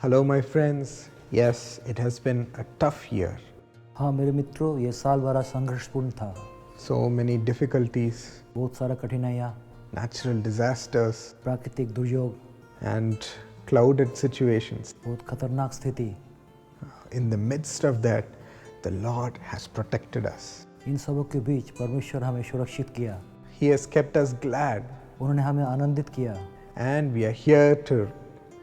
Hello, my friends. Yes, it has been a tough year. हाँ मेरे मित्रों, ये साल बड़ा संघर्षपूर्ण था। So many difficulties, बहुत सारा कठिनाइयाँ, natural disasters, प्राकृतिक दुर्योग, and clouded situations. बहुत खतरनाक स्थिति। In the midst of that, the Lord has protected us. इन सबों के बीच परमेश्वर हमें सुरक्षित किया। He has kept us glad, उन्होंने हमें आनंदित किया। and we are here to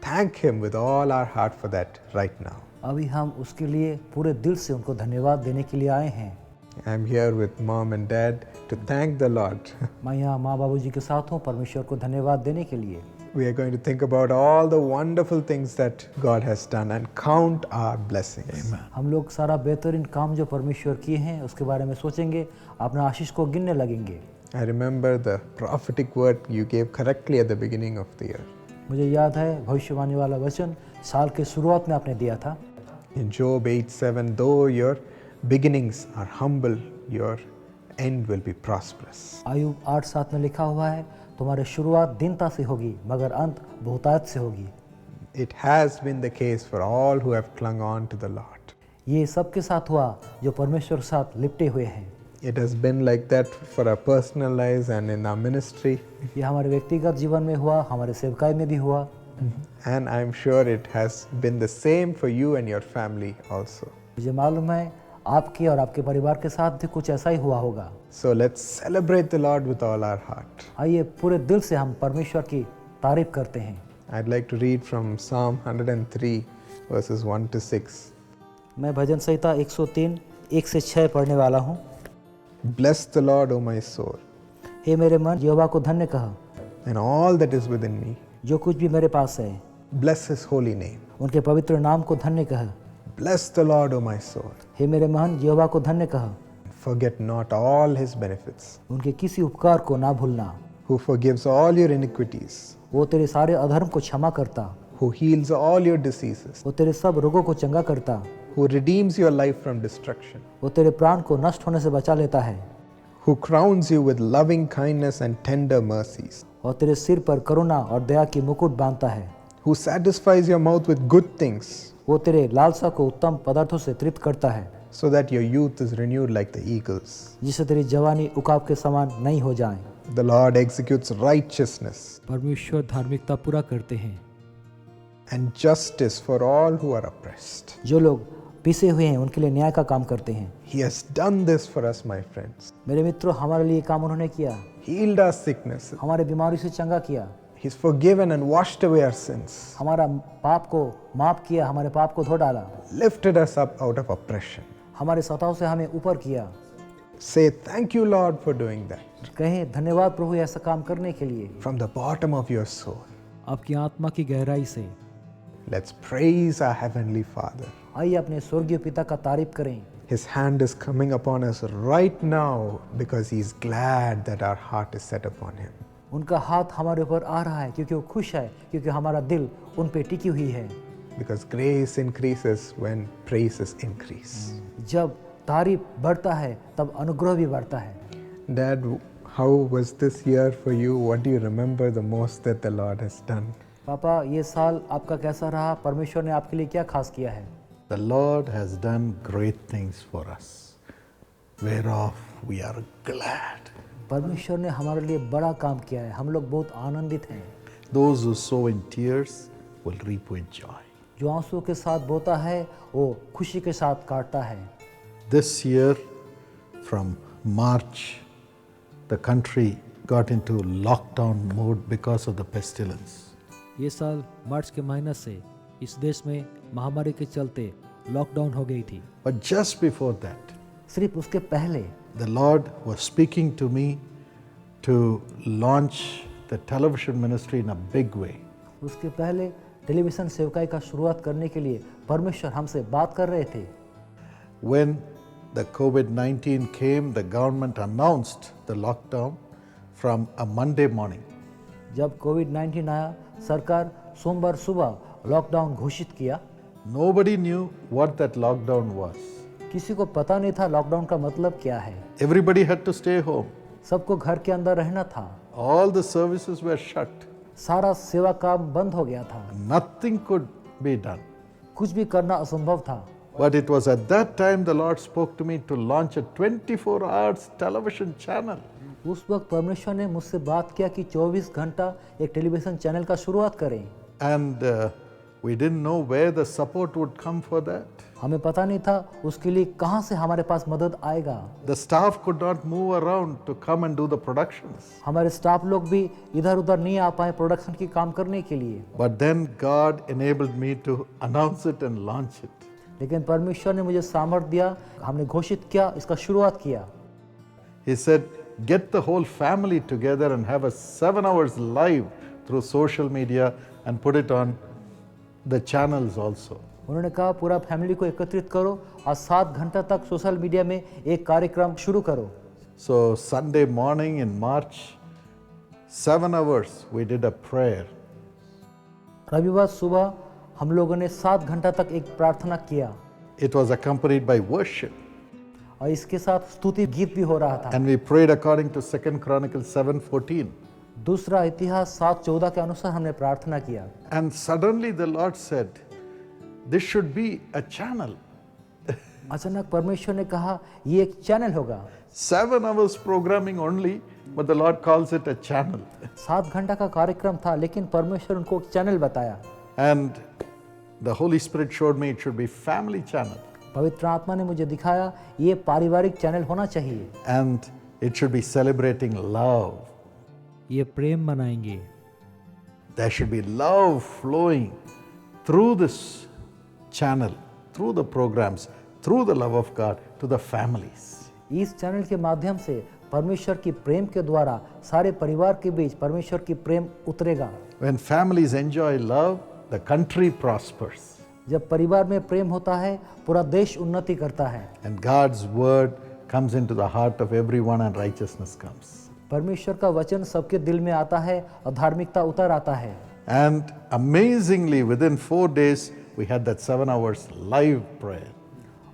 thank Him with all our heart for that right now. अभी हम उसके लिए पूरे दिल से उनको धन्यवाद देने के लिए आए हैं। I'm here with mom and dad to thank the Lord. मैं यहाँ माँ बाबूजी के साथ हूँ परमेश्वर को धन्यवाद देने के लिए। We are going to think about all the wonderful things that God has done and count our blessings. हम लोग सारा बेहतरीन काम जो परमेश्वर किए हैं उसके बारे में सोचेंगे, अपना आशीष को गिनने लगेंगे। I remember the prophetic word you gave correctly at the beginning of the year. मुझे याद है भविष्यवाणी वाला वचन साल के शुरुआत में आपने दिया था। In Job 8:7, though your beginnings are humble, your end will be prosperous. Ayub 8:7 में लिखा हुआ है, तुम्हारी शुरुआत दीनता से होगी मगर अंत बहुतायत से होगी। It has been the case for all who have clung on to the Lord. ये सबके साथ हुआ जो परमेश्वर के साथ लिपटे हुए हैं। It has been like that for our personal lives and in our ministry. ये हमारे व्यक्तिगत जीवन में हुआ, हमारे सेवकाई में भी हुआ। And I'm sure it has been the same for you and your family also. मुझे मालूम है आपके और आपके परिवार के साथ भी कुछ ऐसा ही हुआ होगा। So let's celebrate the Lord with all our heart. आइए पूरे दिल से हम परमेश्वर की तारीफ करते हैं। I'd like to read from Psalm 103 verses 1 to 6. मैं भजन संहिता 103 1 से 6 पढ़ने वाला हूँ। Bless the Lord, O my soul, हे मेरे मन, यहोवा को धन्य कह, and all that is within me. जो कुछ भी मेरे पास है। Bless his holy name. उनके पवित्र नाम को धन्य कह। Bless the Lord, O my soul. हे मेरे मन, यहोवा को धन्य कह, Forget not all his benefits, उनके किसी उपकार को ना भूलना। who forgives all your iniquities, वो तेरे सारे अधर्म को क्षमा करता, who heals all your diseases, वो तेरे सब रोगों को चंगा करता, who redeems your life from destruction, वो तेरे प्राण को नष्ट होने से बचा लेता है, who crowns you with loving kindness and tender mercies, और तेरे सिर पर करुणा और दया की मुकुट बांधता है, who satisfies your mouth with good things, वो तेरे लालसा को उत्तम पदार्थों से तृप्त करता है, so that your youth is renewed like the eagles. जिससे तेरी जवानी उकाब के समान नहीं हो जाए। The Lord executes righteousness परमेश्वर धार्मिकता पूरा करते हैं। and justice for all who are oppressed. जो लोग पिसे हुए हैं उनके लिए न्याय का काम करते हैं। He has done this for us, my friends. मेरे मित्रों, हमारे लिए काम उन्होंने किया, Healed our sicknesses. हमारे बीमारी से चंगा किया, He's forgiven and washed away our sins. हमारा पाप को माफ किया, हमारे पाप को धो डाला, Lifted us up out of oppression. हमारे सताव से हमें ऊपर किया। Say thank you, Lord, for doing that. कहें धन्यवाद प्रभु ऐसा काम करने के लिए। From the bottom of your soul, आपकी आत्मा की गहराई से let's praise our Heavenly Father. आइए अपने स्वर्गीय पिता का तारीफ करें। His hand is coming upon us right now because He's glad that our heart is set upon Him. उनका हाथ हमारे ऊपर आ रहा है क्योंकि वो खुश है, क्योंकि हमारा दिल उन पे टिकी हुई है। Because grace increases when praises increase. जब तारीफ बढ़ता है तब अनुग्रह भी बढ़ता है। Dad, how was this year for you? What do you remember the most that the Lord has done? पापा, ये साल आपका कैसा रहा? परमेश्वर ने आपके लिए क्या खास किया है? The Lord has done great things for us, whereof we are glad. परमेश्वर ने हमारे लिए बड़ा काम किया है, हम लोग बहुत आनंदित हैं। Those who sow in tears will reap with joy. जो आंसुओं के साथ बोता है वो खुशी के साथ काटता है। This year, from March, the country got into lockdown mode because of the pestilence. ये साल मार्च के महीने से इस देश में महामारी के चलते लॉकडाउन हो गई थी। But just before that, सिर्फ उसके पहले the Lord was speaking to me to launch the television ministry in a big way. उसके पहले टेलीविजन सेवकाई का शुरुआत करने के लिए परमेश्वर हमसे बात कर रहे थे। When the COVID-19 came, the government announced the lockdown from a Monday morning. जब कोविड-19 आया, सरकार सोमवार सुबह लॉकडाउन घोषित किया। Nobody knew what that lockdown was. किसी को पता नहीं था लॉकडाउन का मतलब क्या है। Everybody had to stay home. सबको घर के अंदर रहना था। All the services were shut. सारा सेवा काम बंद हो गया था। Nothing could be done. कुछ भी करना असंभव था। But it was at that time the Lord spoke to me to launch a 24 hours television channel. उस वक्त परमेश्वर ने मुझसे बात किया कि 24 घंटा एक टेलीविज़न चैनल का शुरुआत करें। And we didn't know where the support would come for that. हमें पता नहीं था उसके लिए कहाँ से हमारे पास मदद आएगा। The staff could not move around to come and do the productions. हमारे स्टाफ लोग भी इधर उधर नहीं आ पाए प्रोडक्शन की काम करने के लिए। But then God enabled me to announce it and launch it. लेकिन परमेश्वर ने मुझे सामर्थ्य दिया, हमने घोषित किया, इसका शुरुआत किया। He said, get the whole family together and have a 7 hours live through social media and put it on the channels also. उन्होंने कहा पूरा फैमिली को एकत्रित करो और 7 घंटा तक सोशल मीडिया में एक कार्यक्रम शुरू करो। So Sunday morning in March, 7 hours we did a prayer. रविवार सुबह हम लोगों ने 7 घंटा तक एक प्रार्थना किया It was accompanied by worship. और इसके साथ स्तुति गीत भी हो रहा था। And we prayed according to 2 Chronicles 7:14. दूसरा इतिहास 7:14 के अनुसार हमने प्रार्थना किया। And suddenly the Lord said, this should be a channel. अचानक परमेश्वर ने कहा ये एक चैनल होगा। 7 hours programming only, but the Lord calls it a channel. 7 घंटा का कार्यक्रम था लेकिन परमेश्वर उनको एक चैनल बताया। And the Holy Spirit showed me it should be family channel. पवित्र आत्मा ने मुझे दिखाया ये पारिवारिक चैनल होना चाहिए। And it should be celebrating love. ये प्रेम मनाएंगे। There should be love flowing through this channel, through the programs, through the love of God to the families. इस चैनल के माध्यम से परमेश्वर की प्रेम के द्वारा सारे परिवार के बीच परमेश्वर की प्रेम उतरेगा। When families enjoy love, the country prospers. जब परिवार में प्रेम होता है पूरा देश उन्नति करता है। And God's word comes into the heart of everyone and righteousness comes. परमेश्वर का वचन सबके दिल में आता है और धार्मिकता उतर आता है। And amazingly, within 4 days, we had that 7 hours live prayer.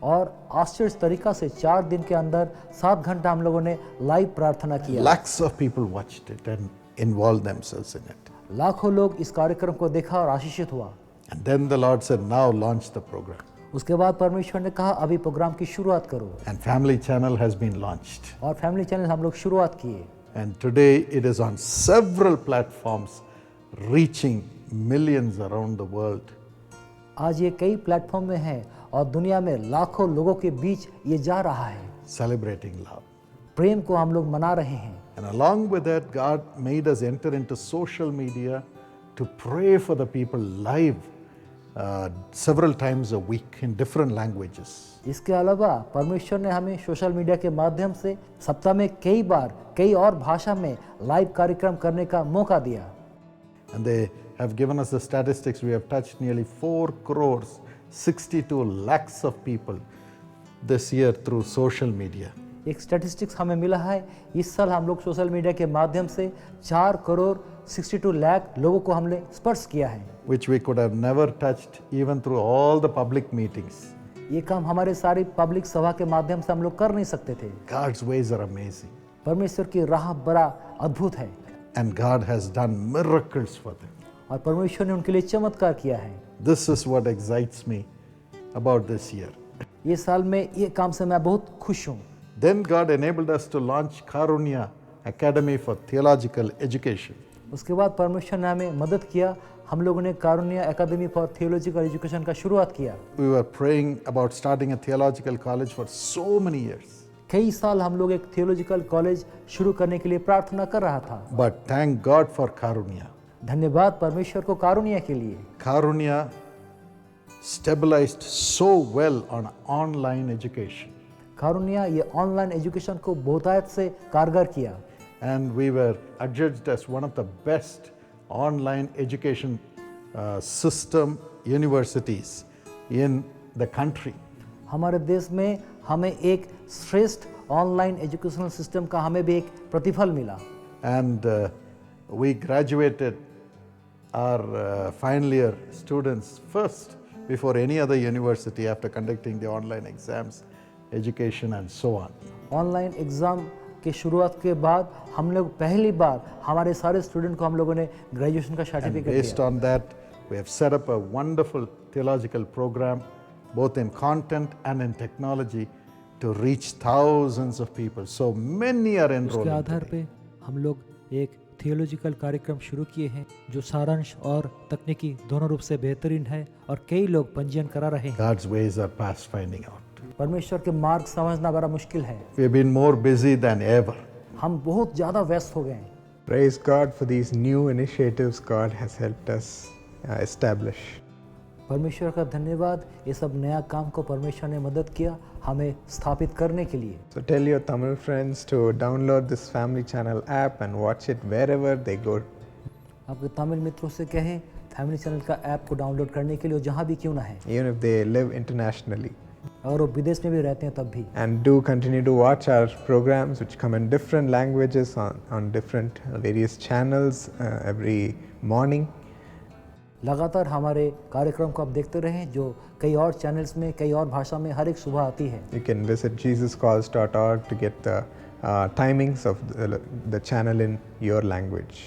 और आश्चर्य तरीका से 4 दिन के अंदर 7 घंटा हम लोगों ने लाइव प्रार्थना किया। Lakhs of people watched it and involved themselves in it. लाखों लोग इस कार्यक्रम को देखा और आशीषित हुआ। And then the Lord said, now launch the program. उसके बाद परमेश्वर ने कहा अभी प्रोग्राम की शुरुआत करो। And Family Channel has been launched. और फैमिली चैनल हम लोग शुरुआत किए। And today it is on several platforms, reaching millions around the world. आज ये कई प्लेटफॉर्म में है और दुनिया में लाखों लोगों के बीच ये जा रहा है। Celebrating love. प्रेम को हम लोग मना रहे हैं। And along with that, God made us enter into social media to pray for the people live several times a week in different languages. इसके अलावा परमेश्वर ने हमें सोशल मीडिया के माध्यम से सप्ताह में कई बार कई और भाषा में लाइव कार्यक्रम करने का मौका दिया। And they have given us the statistics. We have touched nearly 4 crores, 62 lakhs of people this year through social media. एक स्टैटिस्टिक्स हमें मिला है इस साल हम लोग सोशल मीडिया के माध्यम से 4 करोड़ 62 लाख लोगों को हमने स्पर्श किया है। Which we could have never touched even through all the public meetings. ये काम हमारे सारी पब्लिक सभा के माध्यम से हम लोग कर नहीं सकते थे। God's ways are amazing. परमेश्वर की राह बड़ा अद्भुत है। And God has done miracles for them. और परमेश्वर ने उनके लिए चमत्कार किया है। This is what excites me about this year. ये साल में ये काम से मैं बहुत खुश हूँ। Then God enabled us to launch Karunya Academy for Theological Education. उसके बाद परमेश्वर ने हमें मदद किया, हम लोगों ने कारुण्य एकेडमी फॉर थियोलॉजिकल एजुकेशन का शुरुआत किया। We were praying about starting a theological college for so many years. कई साल हम लोग एक थियोलॉजिकल कॉलेज शुरू करने के लिए प्रार्थना कर रहा था। But thank God for Karunya. धन्यवाद परमेश्वर को कारुण्य के लिए। Karunya stabilized so well on online education. कारुण्य ये ऑनलाइन एजुकेशन को बहुतायत से कारगर किया। And we were adjudged as one of the best online education system universities in the country. हमारे देश में हमें एक श्रेष्ठ ऑनलाइन एजुकेशनल सिस्टम का हमें भी एक प्रतिफल मिला। And we graduated our final year students first before any other university after conducting the online exams, education and so on. Online exam के शुरुआत के बाद हम लोग पहली बार हमारे सारे स्टूडेंट को हम लोगों ने ग्रेजुएशन का And सर्टिफिकेट based दिया। on that, We have set up a wonderful theological program, both in content and in technology, to reach thousands of people. So many are उसके enrolling आधार today. पे हम लोग एक थियोलॉजिकल कार्यक्रम शुरू किए हैं जो सारांश और तकनीकी दोनों रूप से बेहतरीन है और कई लोग पंजीयन करा रहे हैं। God's ways are past finding out. परमेश्वर के मार्ग समझना बड़ा मुश्किल है। We have been more busy than ever. हम बहुत ज़्यादा व्यस्त हो गए हैं। Praise God for these new initiatives God has helped us establish. परमेश्वर का धन्यवाद, ये सब नया काम को परमेश्वर ने मदद किया हमें स्थापित करने के लिए। So tell your Tamil friends to download this Family Channel app and watch it wherever they go. आपके तमिल मित्रों से कहें फैमिली चैनल का ऐप को डाउनलोड करने के लिए जहाँ भी क्यों ना है, Even if they live internationally. और वो विदेश में भी रहते हैं तब भी। And do continue to watch our programs which come in different languages on different various channels every morning. लगातार हमारे कार्यक्रम को आप देखते रहें जो कई और चैनल्स में कई और भाषा में हर एक सुबह आती है। You can visit jesuscalls.org to get the timings of the channel in your language.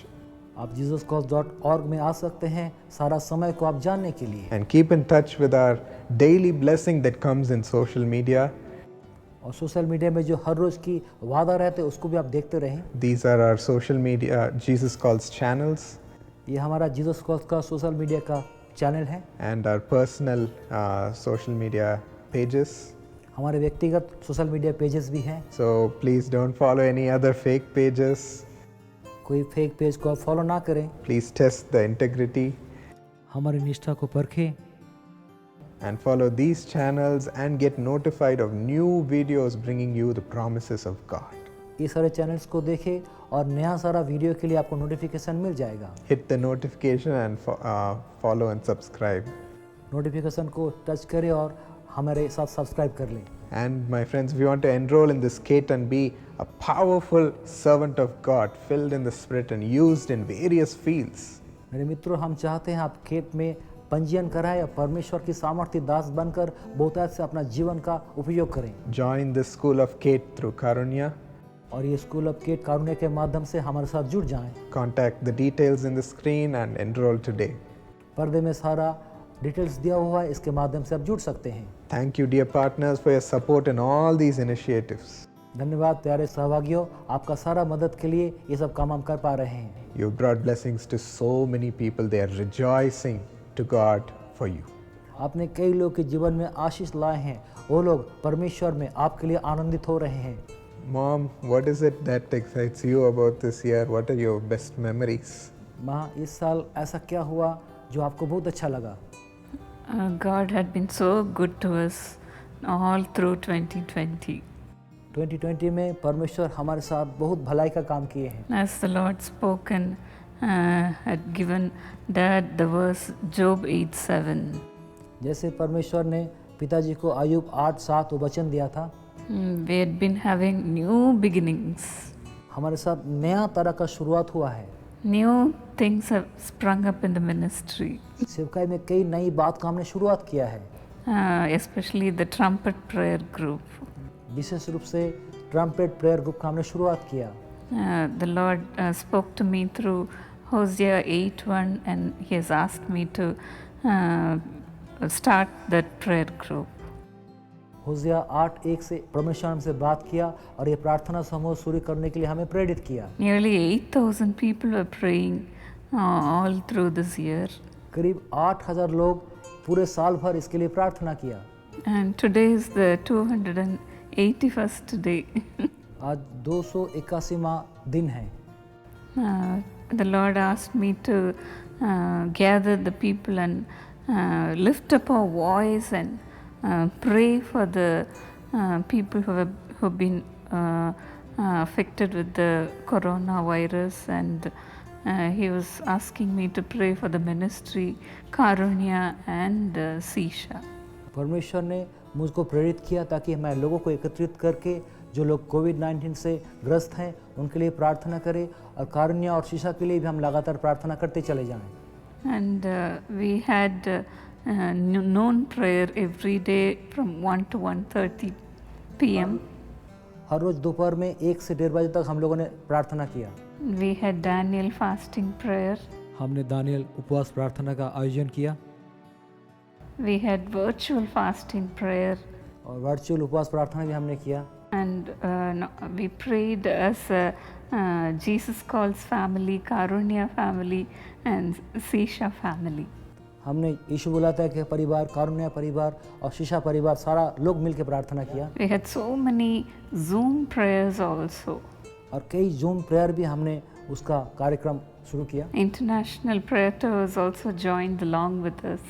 आप jesuscalls.org में आ सकते हैं सारा समय को आप जानने के लिए। And keep in touch with our daily blessing that comes in social media. और सोशल मीडिया में जो हर रोज़ की वादा रहते हैं उसको भी आप देखते रहें। These are our social media Jesus Calls channels ये हमारा जीसस कॉल्स का सोशल मीडिया का चैनल है। and our personal social media pages. हमारे व्यक्तिगत सोशल मीडिया पेजेस भी हैं। So please don't follow any other fake pages. कोई फेक पेज को आप फॉलो ना करें। Please test the integrity हमारी निष्ठा को परखें and follow these channels and get notified of new videos bringing you the promises of God. ये सारे चैनल्स को देखें और नया सारा वीडियो के लिए आपको नोटिफिकेशन मिल जाएगा। Hit the notification and follow and subscribe. Notification को टच करें और हमारे साथ सब्सक्राइब कर लें। And my friends, if you want to enroll in this kit and be a powerful servant of God, filled in the Spirit and used in various fields, मेरे मित्रों, हम चाहते हैं आप खेत में पंजीयन कराएं और परमेश्वर की सामर्थ्य दास बनकर बहुतायत से अपना जीवन का उपयोग करें। join this school of Kate through Karunya. और ये स्कूल ऑफ केट कारुण्य के माध्यम से हमारे साथ जुड़ जाएं। Contact the details in the screen and enroll today. पर्दे में सारा डिटेल्स दिया हुआ है, इसके माध्यम से आप जुड़ सकते हैं। Thank you, dear partners, for your support in all these initiatives. धन्यवाद प्यारे सहभागियों, आपका सारा मदद के लिए ये सब काम हम कर पा रहे हैं। You've brought blessings to so many people. They are rejoicing to God for you. आपने कई लोग के जीवन में आशीष लाए हैं, वो लोग परमेश्वर में आपके लिए आनंदित हो रहे हैं। Mom, what is it that excites you about this year? What are your best memories? माँ, इस साल ऐसा क्या हुआ जो आपको बहुत अच्छा लगा? God had been so good to us all through 2020. 2020 में परमेश्वर हमारे साथ बहुत भलाई का काम किए हैं। As the Lord spoken, had given Dad the verse Job 8:7. जैसे परमेश्वर ने पिताजी को आयुब 8:7 वचन दिया था, We had been having new beginnings. हमारे साथ नया तरह का शुरुआत हुआ है। New things have sprung up in the ministry, सेवकाई में कई नई बात का हमने शुरुआत किया है। especially the trumpet prayer group. विशेष रूप से ट्रम्पेट प्रेयर ग्रुप का हमने शुरुआत किया। The Lord spoke to me through Hosea 8:1 and He has asked me to start that prayer group. होशिया 8:1 से परमेश्वर हमसे बात किया और ये प्रार्थना समूह शुरू करने के लिए हमें प्रेरित किया। Nearly 8,000 people were praying all through this year. करीब 8,000 लोग पूरे साल भर इसके लिए प्रार्थना किया। And today is the 281st day. आज 281वां दिन है। The Lord asked me to gather the people and lift up our voice and pray for the people who have been affected with the coronavirus, and he was asking me to pray for the ministry, Karunya and Sisha. परमेश्वर ने मुझको प्रेरित किया ताकि मैं लोगों को एकत्रित करके जो लोग कोविड-19 से ग्रस्त हैं उनके लिए प्रार्थना करें और कारुण्य और शीशा के लिए भी हम लगातार प्रार्थना करते चले जाएं। And we had noon prayer every day from 1 to 1:30 p.m. हर रोज दोपहर में 1 से 1:30 बजे तक हम लोगों ने प्रार्थना किया। We had Daniel fasting prayer. हमने दानियल उपवास प्रार्थना का आयोजन किया We had virtual fasting prayer, और वर्चुअल उपवास प्रार्थना भी हमने किया and we prayed as Jesus Calls family, Karunya family, and Sisha family. हमने यीशु बुलाता है कि परिवार, कारुण्य परिवार और शीशा परिवार सारा लोग मिलकर प्रार्थना किया We had so many Zoom prayers also. और कई जूम प्रेयर भी हमने उसका कार्यक्रम शुरू किया। International prayer towers also joined along with us.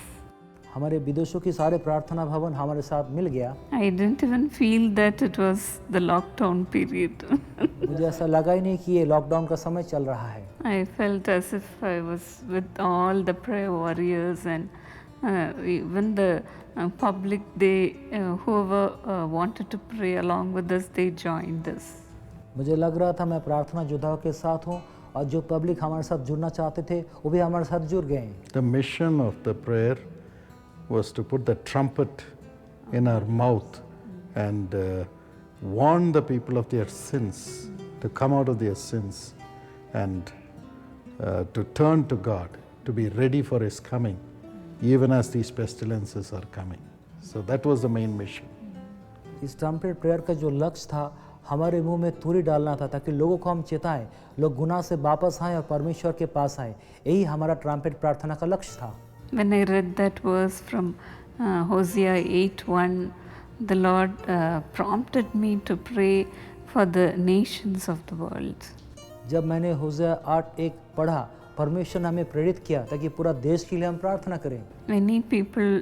हमारे विदेशों की सारे प्रार्थना भवन हमारे साथ मिल गया। I didn't even feel that it was the lockdown period. मुझे ऐसा लगा ही नहीं कि ये लॉकडाउन का समय चल रहा है। I felt as if I was with all the prayer warriors, and even the public, whoever wanted to pray along with us, they joined us. मुझे लग रहा था मैं प्रार्थना योद्धाओं के साथ हूँ और जो पब्लिक हमारे साथ जुड़ना चाहते थे वो भी हमारे साथ जुड़ गए। The mission of the prayer was to put the trumpet in our mouth and warn the people of their sins, to come out of their sins and to turn to God, to be ready for His coming, even as these pestilences are coming. So that was the main mission. इस trumpet prayer का जो लक्ष्य था हमारे मुंह में तुरी डालना था ताकि लोगों को हम चेताएं, लोग गुनाह से वापस आएं और परमेश्वर के पास आएं। यही हमारा ट्रम्पेट प्रार्थना का लक्ष्य था। When I read that verse from Hosea 8:1, the Lord prompted me to pray for the nations of the world. जब मैंने होशे 8:1 पढ़ा, परमेश्वर ने हमें प्रेरित किया ताकि पूरा देश के लिए हम प्रार्थना करें। Many people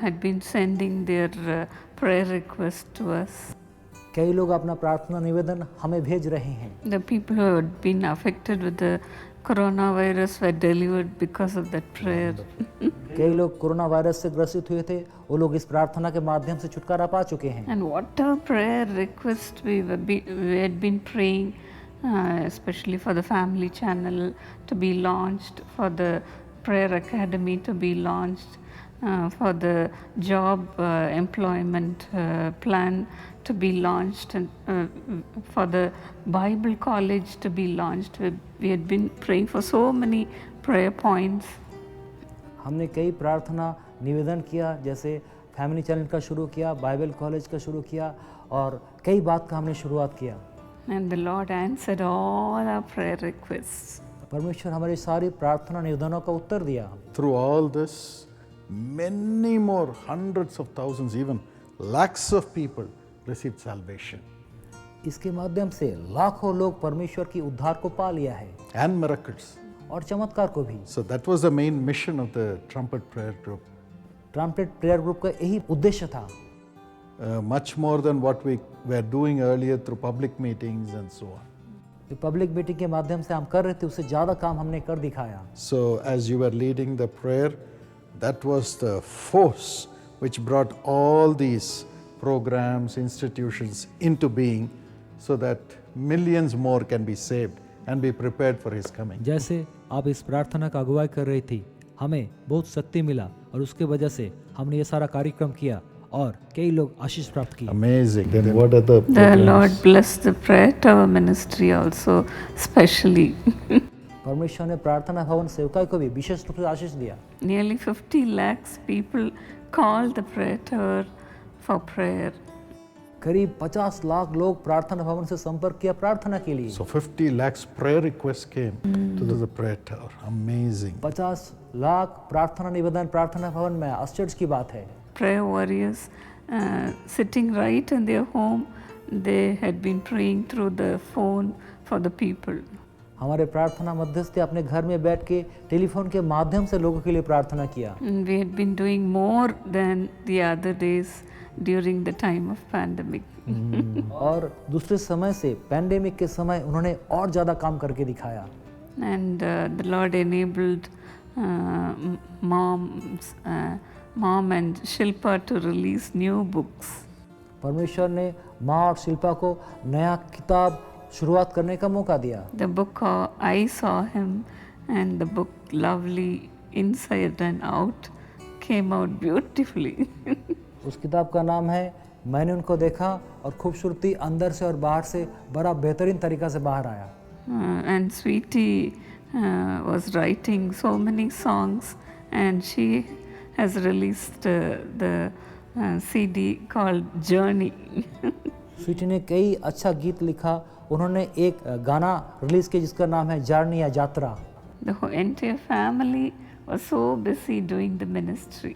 had been sending their prayer requests to us. कई लोग अपना प्रार्थना निवेदन हमें भेज रहे हैं। The people who had been affected with the coronavirus were delivered because of that prayer. कई लोग कोरोना वायरस से ग्रसित हुए थे, वो लोग इस प्रार्थना के माध्यम से छुटकारा पा चुके हैं। And whatever prayer request we had been praying, especially for the family channel to be launched, for the prayer academy to be launched, for the job employment plan to be launched, and for the Bible college to be launched. We had been praying for so many prayer points. हमने कई प्रार्थना निवेदन किया, जैसे family channel का शुरू किया, Bible college का शुरू किया और कई बात का हमने शुरुआत किया। And the Lord answered all our prayer requests. परमेश्वर हमारी सारी प्रार्थना निवेदनों का उत्तर दिया। Through all this, many more hundreds of thousands, even lakhs of people received salvation इसके माध्यम से लाखों लोग परमेश्वर की उद्धार को पा लिया है and miracles. और चमत्कार को भी। So that was the main mission of the trumpet prayer group. Trumpet prayer group का यही उद्देश्य था। Much more than what we were doing earlier through public meetings and so on. जो पब्लिक मीटिंग के माध्यम से हम कर रहे थे उससे ज़्यादा काम हमने कर दिखाया। So as you were leading the prayer, that was the force which brought all these programs, institutions into being so that millions more can be saved and be prepared for His coming. जैसे आप इस प्रार्थना का अगुवाई कर रही थी, हमें बहुत शक्ति मिला और उसके वजह से हमने ये सारा कार्यक्रम किया और कई लोग आशीष प्राप्त किए। Amazing. Then what are the The programs? Lord blessed the prayer tower ministry also specially. परमेश्वर ने प्रार्थना भवन सेवकाई को भी विशेष रूप से आशीष दिया। Nearly 50 lakhs people called the prayer tower for prayer. करीब 50 लाख लोग प्रार्थना भवन से संपर्क किया प्रार्थना के लिए। So 50 lakhs prayer requests came to the prayer tower. Amazing. 50 lakh प्रार्थना निवेदन प्रार्थना भवन में, आश्चर्य की बात है। Prayer warriors sitting right in their home, they had been praying through the phone for the people. हमारे प्रार्थना मध्यस्थ अपने घर में बैठ के टेलीफोन के माध्यम से लोगों के लिए प्रार्थना किया। And we had been doing more than the other days during the time of pandemic. और दूसरे समय से पैंडेमिक के समय उन्होंने और ज़्यादा काम करके दिखाया। And the Lord enabled Mom and Shilpa to release new books. परमेश्वर ने माँ और शिल्पा को नया किताब शुरुआत करने का मौका दिया। The book I Saw Him and the book Lovely Inside and Out came out beautifully. उस किताब का नाम है मैंने उनको देखा और खूबसूरती अंदर से और बाहर से बड़ा बेहतरीन तरीका से बाहर आया। And Sweetie was writing so many songs, and she has released the CD called Journey. Sweety ने कई अच्छा गीत लिखा। उन्होंने एक गाना रिलीज किया जिसका नाम है जर्नी या यात्रा। The whole entire family was so busy doing the ministry.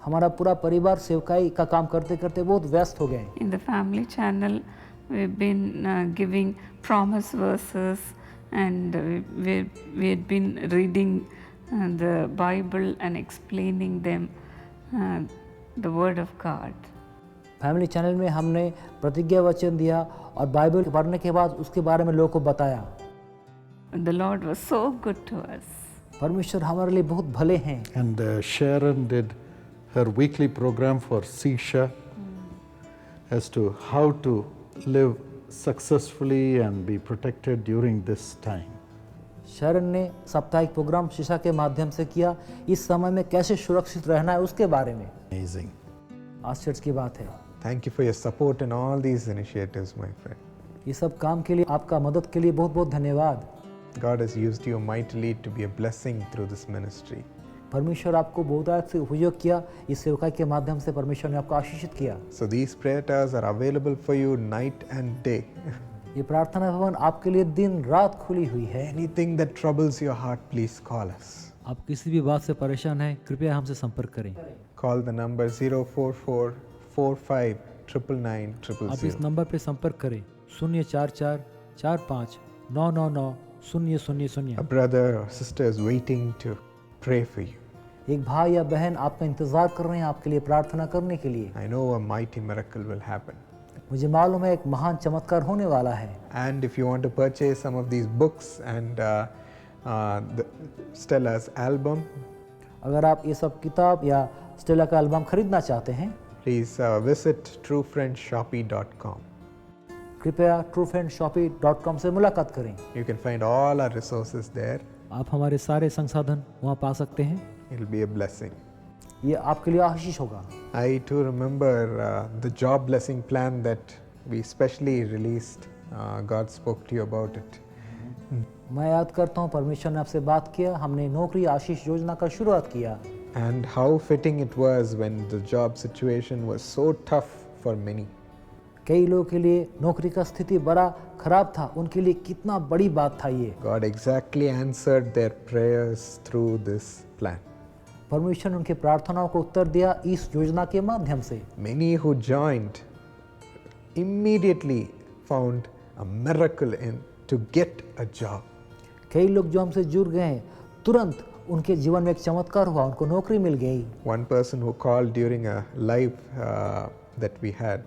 हमारा पूरा परिवार सेवकाई का काम करते करते बहुत व्यस्त हो गए। In the family channel, we've been giving promise verses, and we had been reading the Bible and explaining them the Word of God. Family channel में हमने प्रतिज्ञा वचन दिया और बाइबल पढ़ने के बाद उसके बारे में लोगों को बताया। The Lord was so good to us. परमेश्वर हमारे लिए बहुत भले हैं। And Sharon did her weekly program for Sisha as to how to live successfully and be protected during this time. शरण ने साप्ताहिक प्रोग्राम शीशा के माध्यम से किया, इस समय में कैसे सुरक्षित रहना है उसके बारे में। Amazing. आश्चर्य की बात है। Thank you for your support in all these initiatives, my friend. ये सब काम के लिए आपका मदद के लिए बहुत बहुत धन्यवाद। God has used you mightily to be a blessing through this ministry. परमेश्वर आपको बहुतायत से उपयोग किया, इस सेवकाई के माध्यम से परमेश्वर ने आपको आशीषित किया। So these prayer towers are available for you night and day. ये प्रार्थना भवन आपके लिए दिन रात खुली हुई है। Anything that troubles your heart, please call us. आप किसी भी बात से परेशान हैं, कृपया हमसे संपर्क करें। Call the number 044 45 999 आप इस 000. नंबर पर संपर्क करें 044 45 999 000। A brother or sister is waiting to pray for you. एक भाई या बहन आपका इंतजार कर रहे हैं आपके लिए प्रार्थना करने के लिए। I know a mighty miracle will happen. मुझे मालूम है एक महान चमत्कार होने वाला है। And if you want to purchase some of these books and the Stella's album, अगर आप ये सब किताब या स्टेला का एल्बम खरीदना चाहते हैं, please visit truefriendshopee.com. कृपया truefriendshopee.com से मुलाकात करें। You can find all our resources there. आप हमारे सारे संसाधन वहाँ पा सकते हैं। It'll be a blessing. ये आपके लिए आशीष होगा। I too remember the job blessing plan that we specially released. God spoke to you about it. मैं याद करता हूँ परमेश्वर ने आपसे बात किया, हमने नौकरी आशीष योजना का शुरुआत किया। And how fitting it was when the job situation was so tough for many. कई लोगों के लिए नौकरी का स्थिति बड़ा खराब था, उनके लिए कितना बड़ी बात था ये। God exactly answered their prayers through this plan. परमेश्वर ने उनके प्रार्थनाओं को उत्तर दिया इस योजना के माध्यम से। Many who joined immediately found a miracle in to get a job. कई लोग जो हमसे जुड़ गए हैं, तुरंत उनके जीवन में एक चमत्कार हुआ, उनको नौकरी मिल गई। One person who called during a live that we had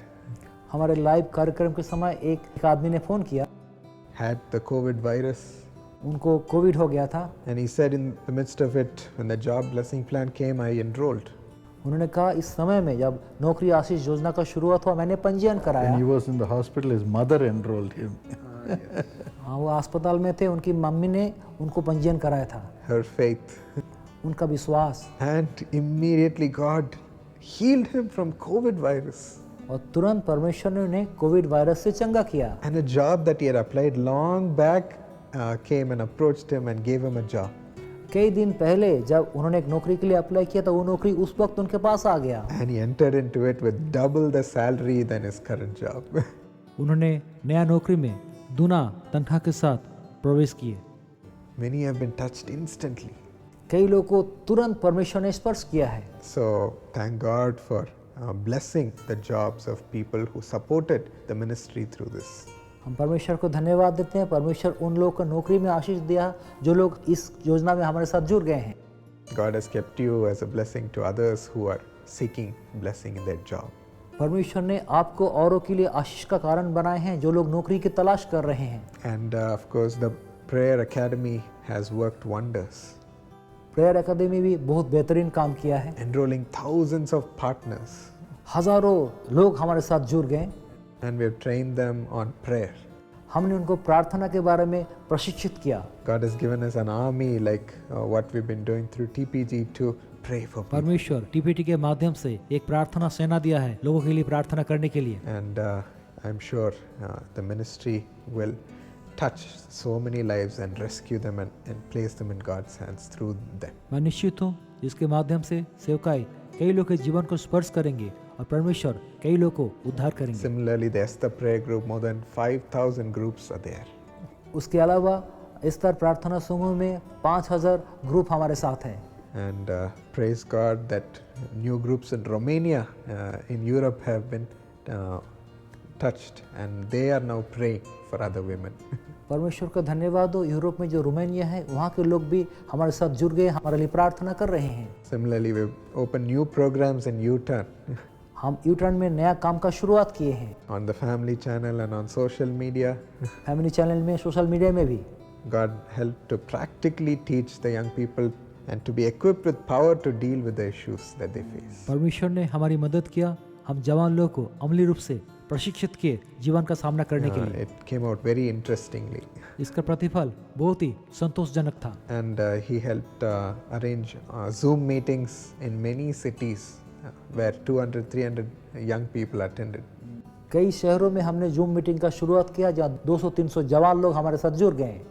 हमारे लाइव कार्यक्रम के समय एक आदमी ने फ़ोन किया, had the COVID virus. उनको कोविड हो गया था। And he said in the midst of it, when the job blessing plan came, I enrolled. उन्होंने कहा इस समय में जब नौकरी आशीष योजना का शुरुआत हुआ मैंने पंजीयन When कराया। he was in the hospital, his mother enrolled him. हाँ, वो अस्पताल में थे, उनकी मम्मी ने उनको पंजीयन कराया था। Her faith. उनका विश्वास, And immediately God healed him from COVID virus. और तुरंत परमेश्वर ने उन्हें कोविड वायरस से चंगा किया। And a job that he had applied long back came and approached him and gave him a job. कई दिन पहले जब उन्होंने एक नौकरी के लिए अप्लाई किया तो वो नौकरी उस वक्त उनके पास आ गया। And he entered into it with double the salary than his current job. उन्होंने नया नौकरी में दूना तनख्वाह के साथ प्रवेश किए। Many have been touched instantly. कई लोगों को तुरंत परमेश्वर ने स्पर्श किया है। So thank God for blessing the jobs of people who supported the ministry through this. हम परमेश्वर को धन्यवाद देते हैं, परमेश्वर उन लोगों को नौकरी में आशीष दिया जो लोग इस योजना में हमारे साथ जुड़ गए हैं। God has kept you as a blessing to others who are seeking blessing in their job. परमेश्वर ने आपको औरों के लिए आशीष का कारण बनाए हैं जो लोग नौकरी की तलाश कर रहे हैं। And of course the Prayer Academy has worked wonders, prayer academy भी बहुत बेहतरीन काम किया है। enrolling thousands of partners, हजारों लोग हमारे साथ जुड़ गए। and we have trained them on prayer. हमने उनको प्रार्थना के बारे में प्रशिक्षित किया। God has given us an army like what we've been doing through TPG to pray for people. परमेश्वर टीपीटी के माध्यम से एक प्रार्थना सेना दिया है लोगों के लिए प्रार्थना करने के लिए। And I'm sure the ministry will touch so many lives and rescue them and place them in God's hands through them. मैं निश्चित हूँ इसके माध्यम से सेवकाई कई लोग के जीवन को स्पर्श करेंगे और परमेश्वर कई लोग को उद्धार करेंगे। Similarly, the Esther prayer group, more than 5,000 groups are there. उसके अलावा स्तर प्रार्थना समूह में 5,000 ग्रुप हमारे साथ हैं। And praise God that new groups in Romania, in Europe have been touched and they are now praying for other women. परमेश्वर का धन्यवाद हो, यूरोप में जो रोमानिया है वहाँ के लोग भी हमारे साथ जुड़ गए, हमारे लिए प्रार्थना कर रहे हैं। Similarly, we've opened new programs in U-Turn हम यूटर्न में नया काम का शुरुआत किए हैं, on the family channel and on social media. Family channel में, सोशल मीडिया में भी। God helped to practically teach the young people and to be equipped with power to deal with the issues that they face. परमेश्वर ने हमारी मदद किया, हम जवान लोग को अमली रूप से प्रशिक्षित किए जीवन का सामना करने के लिए। It came out very interestingly. इसका प्रतिफल बहुत ही संतोषजनक था। And he helped arrange Zoom meetings in many cities where 200-300 young people attended. कई शहरों में हमने जूम मीटिंग का शुरुआत किया जहाँ 200-300 जवान लोग हमारे साथ जुड़ गए।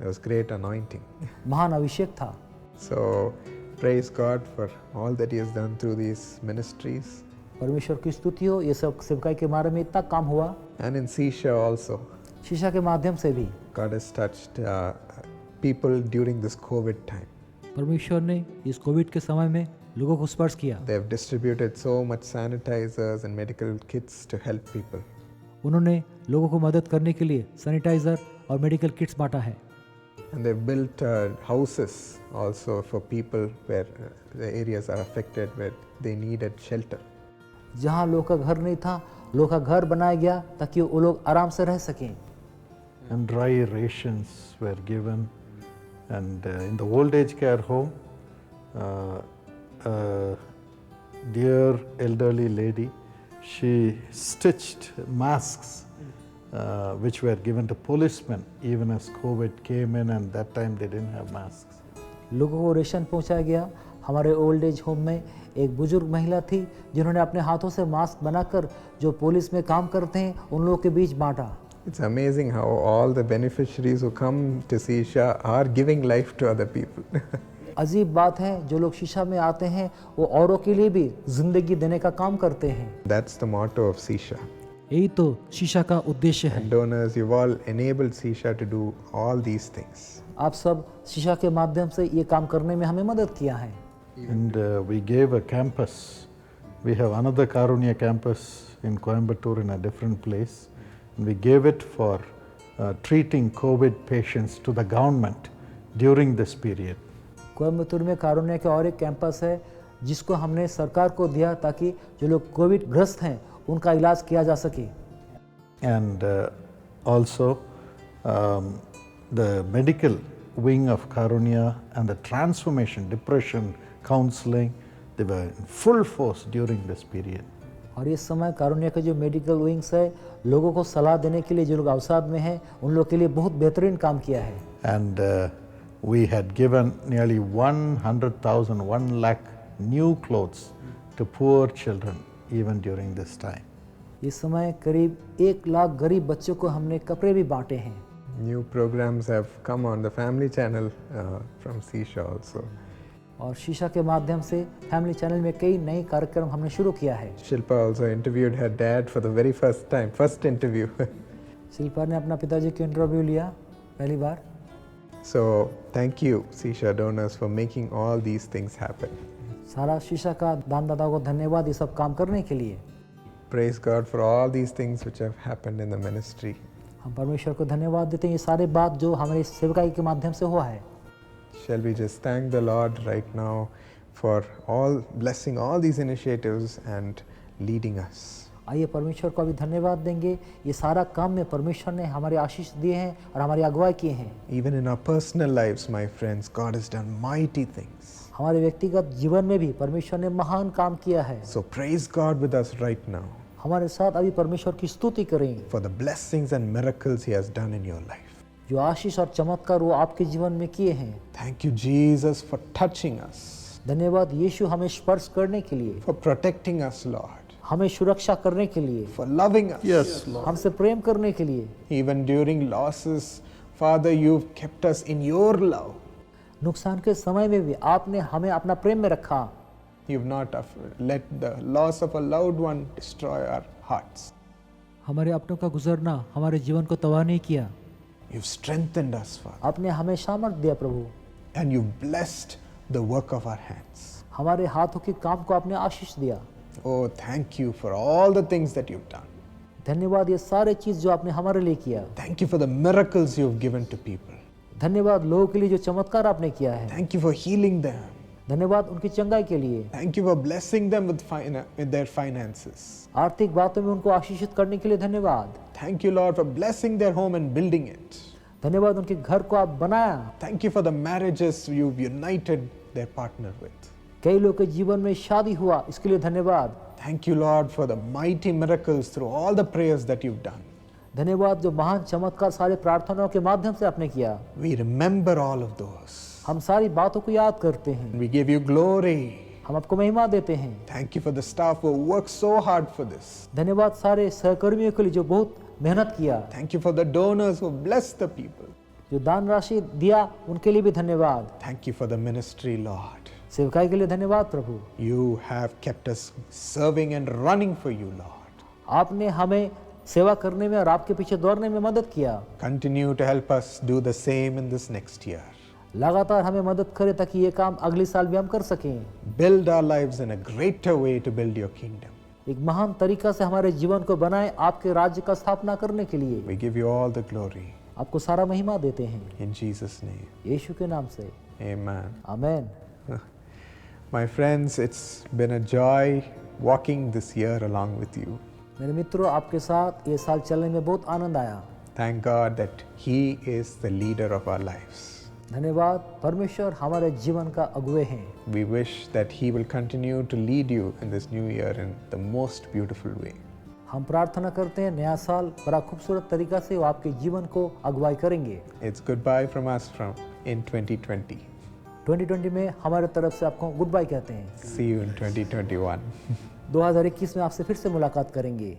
It was great anointing. महान अभिषेक था। So praise God for all that he has done through these ministries. परमेश्वर की स्तुति हो, ये सब सेवकाई के बारे में इतना काम हुआ। And in Sisha also, शीशा के माध्यम से भी God has touched people during this COVID time. परमेश्वर ने इस कोविड के समय में लोगों को स्पर्श किया। They have distributed so much sanitizers and medical kits to help people. उन्होंने लोगों को मदद करने के लिए सैनिटाइजर और मेडिकल किट्स बांटा है। And they've built houses also for people where the areas are affected, where they needed shelter. जहाँ लोग का घर नहीं था, लोग का घर बनाया गया ताकि वो लोग आराम से रह सकें। And dry rations were given. And in the old age care home, a dear elderly lady, she stitched masks which were given to policemen even as COVID came in, and that time they didn't have masks. लोगों को ration पहुंचाया गया। हमारे old age home में एक बुजुर्ग महिला थी जिन्होंने अपने हाथों से मास्क बनाकर जो पुलिस में काम करते हैं उन लोगों के बीच बांटा। It's amazing how all the beneficiaries who come to Sisha are giving life to other people. अजीब बात है, जो लोग शीशा में आते हैं वो औरों के लिए भी जिंदगी देने का काम करते हैं। That's the motto of Sisha. यही तो शीशा का उद्देश्य है। And donors, you've all enabled Sisha to do all these things. आप सब शीशा के माध्यम से ये काम करने में हमें मदद किया है। And we gave a campus. We have another Karunya campus in Coimbatore in a different place. And we gave it for treating COVID patients to the government during this period. Coimbatore में कारुण्य के और एक कैंपस है जिसको हमने सरकार को दिया ताकि जो लोग कोविड ग्रस्त हैं उनका इलाज किया जा सके। And also the medical wing of Karunya and the transformation, depression, counseling, they were in full force during this period. और इस समय कारुण्य के जो मेडिकल विंग्स है लोगों को सलाह देने के लिए जो लोग अवसाद में हैं उन लोगों के लिए बहुत बेहतरीन काम किया है। And we had given nearly 100,000, 1 lakh new clothes to poor children even during this time. इस समय करीब 1 लाख गरीब बच्चों को हमने कपड़े भी बांटे हैं। New programs have come on the family channel from Sisha also. और शीशा के माध्यम से फैमिली चैनल में कई नए कार्यक्रम हमने शुरू किया है। Shilpa also interviewed her dad for the very first time, first interview. Shilpa ने अपना पिताजी की इंटरव्यू लिया पहली बार। So thank you, Sisha donors, for making all these things happen. सारा शीशा का दानदाताओं को धन्यवाद ये सब काम करने के लिए। Praise God for all these things which have happened in the ministry. हम परमेश्वर को धन्यवाद देते हैं ये सारे बात जो हमारी सेवकाई के माध्यम से हुआ है। Shall we just thank the Lord right now for all blessing all these initiatives and leading us. आइए परमेश्वर को अभी धन्यवाद देंगे, ये सारा काम में परमेश्वर ने हमारे आशीष दिए हैं और हमारी अगुवाई किए हैं। Even in our personal lives, my friends, God has done mighty things. हमारे व्यक्तिगत जीवन में भी परमेश्वर ने महान काम किया है। So praise God with us right now हमारे साथ अभी परमेश्वर की स्तुति करें for the blessings and miracles He has done in your life. जो आशीष और चमत्कार वो आपके जीवन में किए हैं। Thank you, Jesus, for touching us, धन्यवाद यीशु हमें स्पर्श करने के लिए, for protecting us, Lord. हमें सुरक्षा करने के लिए, for loving us. Yes, Lord. हमसे प्रेम करने के लिए, Even during losses, Father, you've kept us in your love. नुकसान के समय में भी आपने हमें अपना प्रेम में रखा। You've not let the loss of a loved one destroy our hearts. हमारे अपनों का गुजरना हमारे जीवन को तबाह नहीं किया। You've strengthened us, Father, आपने हमें सामर्थ्य दिया प्रभु, and you've blessed the work of our hands. हमारे हाथों के काम को आपने आशीष दिया। Oh, thank you for all the things that you've done. धन्यवाद ये सारे चीज जो आपने हमारे लिए किया। Thank you for the miracles you've given to people. धन्यवाद लोगों के लिए जो चमत्कार आपने किया है। Thank you for healing them. धन्यवाद उनकी चंगाई के लिए। Thank you for blessing them with their finances. आर्थिक बातों में उनको आशीषित करने के लिए धन्यवाद। Thank you, Lord, for blessing their home and building it. धन्यवाद उनके घर को आप बनाया। Thank you for the marriages you've united their partner with. कई लोग के जीवन में शादी हुआ, इसके लिए धन्यवाद। Thank you, Lord, for the mighty miracles through all the prayers that you've done. धन्यवाद जो महान चमत्कार सारे प्रार्थनाओं के माध्यम से आपने किया। We remember all of those. हम सारी बातों को याद करते हैं। And we give you glory. हम आपको महिमा देते हैं। Thank you for the staff who worked so hard for this. धन्यवाद सारे सहकर्मियों के लिए जो बहुत मेहनत किया। Thank you for the donors who blessed the people. जो दान राशि दिया उनके लिए भी धन्यवाद। Thank you for the ministry, Lord. सेवकाई के लिए धन्यवाद प्रभु। You have kept us serving and running for you, Lord. आपने हमें सेवा करने में और आपके पीछे दौड़ने में मदद किया। Continue to help us do the same in this next year. लगातार हमें मदद करे ताकि ये काम अगले साल भी हम कर सकें। Build our lives in a greater way to build your kingdom. एक महान तरीका से हमारे जीवन को बनाए आपके राज्य का स्थापना करने के लिए। We give you all the glory. आपको सारा महिमा देते हैं In Jesus' name. यीशु के नाम से, Amen. Amen. My friends, it's been a joy walking this year along with you. मेरे मित्रों, आपके साथ ये साल चलने में बहुत आनंद आया। Thank God that He is the leader of our lives. धन्यवाद, परमेश्वर हमारे जीवन का अगुवे हैं। We wish that He will continue to lead you in this new year in the most beautiful way. हम प्रार्थना करते हैं नया साल बड़ा खूबसूरत तरीका से वो आपके जीवन को अगुवाई करेंगे। It's goodbye from us in 2020. 2020 में हमारे तरफ से आपको गुड बाय कहते हैं। See you in 2021. 2021 में आपसे फिर से मुलाकात करेंगे।